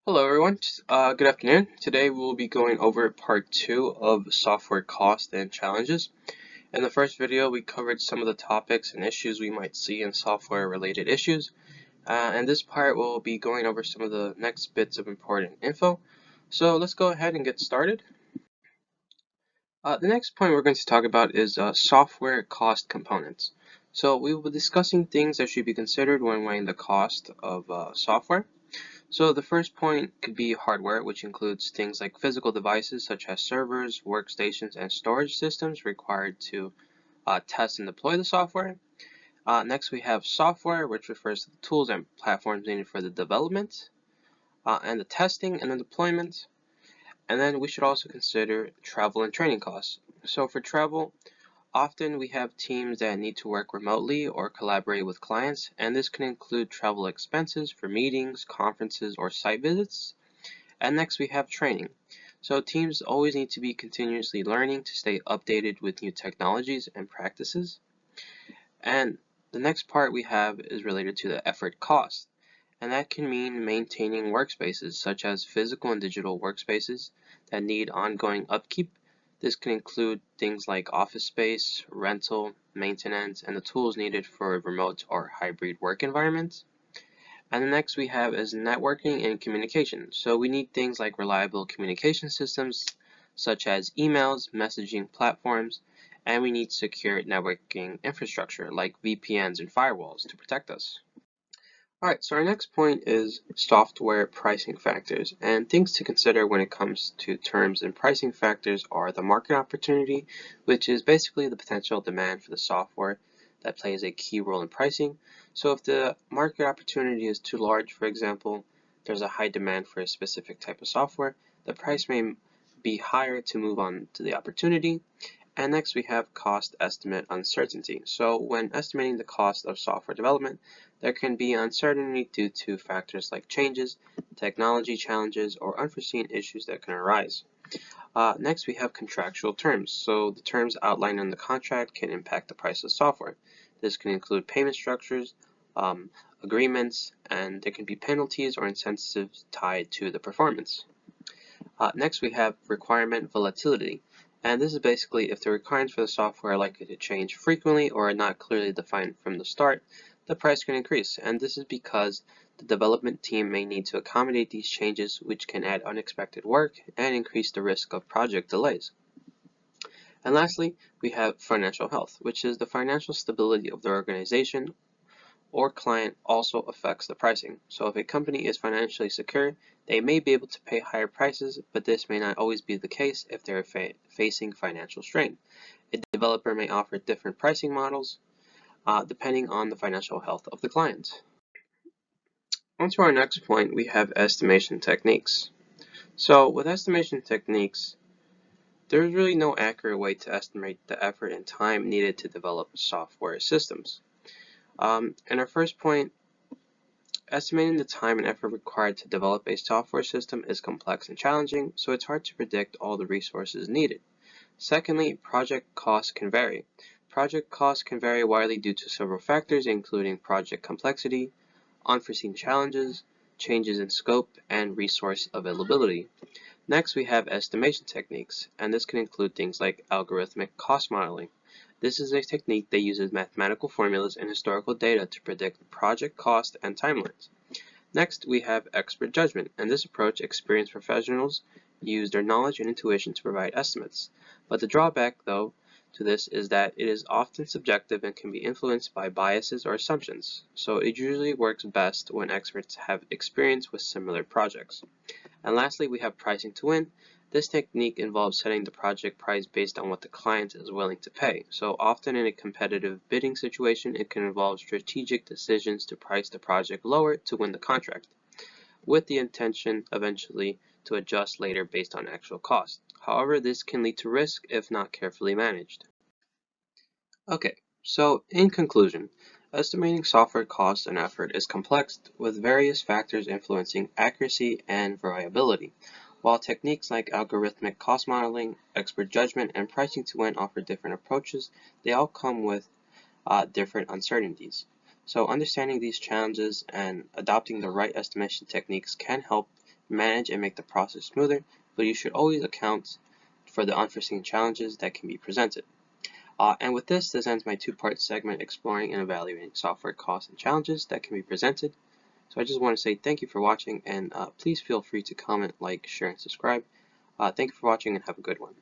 Hello everyone, good afternoon. Today we'll be going over part 2 of software cost and challenges. In the first video we covered some of the topics and issues we might see in software related issues. And this part we'll be going over some of the next bits of important info. So let's go ahead and get started. The next point we're going to talk about is software cost components. So we will be discussing things that should be considered when weighing the cost of software. So the first point could be hardware, which includes things like physical devices such as servers, workstations, and storage systems required to test and deploy the software. Next, we have software, which refers to the tools and platforms needed for the development and the testing and the deployment. And then we should also consider travel and training costs. So for travel, often we have teams that need to work remotely or collaborate with clients, and this can include travel expenses for meetings, conferences, or site visits. And next we have training. So teams always need to be continuously learning to stay updated with new technologies and practices. And the next part we have is related to the effort cost. And that can mean maintaining workspaces such as physical and digital workspaces that need ongoing upkeep. This can include things like office space, rental, maintenance, and the tools needed for remote or hybrid work environments. And the next we have is networking and communication. So we need things like reliable communication systems such as emails, messaging platforms, and we need secure networking infrastructure like VPNs and firewalls to protect us. Alright, so our next point is software pricing factors, and things to consider when it comes to terms and pricing factors are the market opportunity, which is basically the potential demand for the software that plays a key role in pricing. So if the market opportunity is too large, for example, there's a high demand for a specific type of software, the price may be higher to move on to the opportunity. And next we have cost estimate uncertainty. So when estimating the cost of software development, there can be uncertainty due to factors like changes, technology challenges, or unforeseen issues that can arise. Next we have contractual terms. So the terms outlined in the contract can impact the price of software. This can include payment structures, agreements, and there can be penalties or incentives tied to the performance. Next we have requirement volatility. And this is basically if the requirements for the software are likely to change frequently or are not clearly defined from the start, the price can increase. And this is because the development team may need to accommodate these changes, which can add unexpected work and increase the risk of project delays. And lastly, we have financial health, which is the financial stability of the organization or client also affects the pricing. So if a company is financially secure, they may be able to pay higher prices, but this may not always be the case if they're facing financial strain. A developer may offer different pricing models depending on the financial health of the client. On to our next point, we have estimation techniques. So with estimation techniques, there's really no accurate way to estimate the effort and time needed to develop software systems. And our first point, estimating the time and effort required to develop a software system is complex and challenging, so it's hard to predict all the resources needed. Secondly, project costs can vary. Project costs can vary widely due to several factors, including project complexity, unforeseen challenges, changes in scope, and resource availability. Next, we have estimation techniques, and this can include things like algorithmic cost modeling. This is a technique that uses mathematical formulas and historical data to predict project cost and timelines. Next, we have expert judgment. In this approach, experienced professionals use their knowledge and intuition to provide estimates. But the drawback, though, to this is that it is often subjective and can be influenced by biases or assumptions. So it usually works best when experts have experience with similar projects. And lastly, we have pricing to win. This technique involves setting the project price based on what the client is willing to pay. So often in a competitive bidding situation, it can involve strategic decisions to price the project lower to win the contract, with the intention eventually to adjust later based on actual cost. However, this can lead to risk if not carefully managed. Okay, so in conclusion, estimating software cost and effort is complex with various factors influencing accuracy and variability. While techniques like algorithmic cost modeling, expert judgment, and pricing to win offer different approaches, they all come with different uncertainties. So understanding these challenges and adopting the right estimation techniques can help manage and make the process smoother, but you should always account for the unforeseen challenges that can be presented. And with this ends my two-part segment exploring and evaluating software costs and challenges that can be presented. So I just want to say thank you for watching, and please feel free to comment, like, share, and subscribe. Thank you for watching, and have a good one.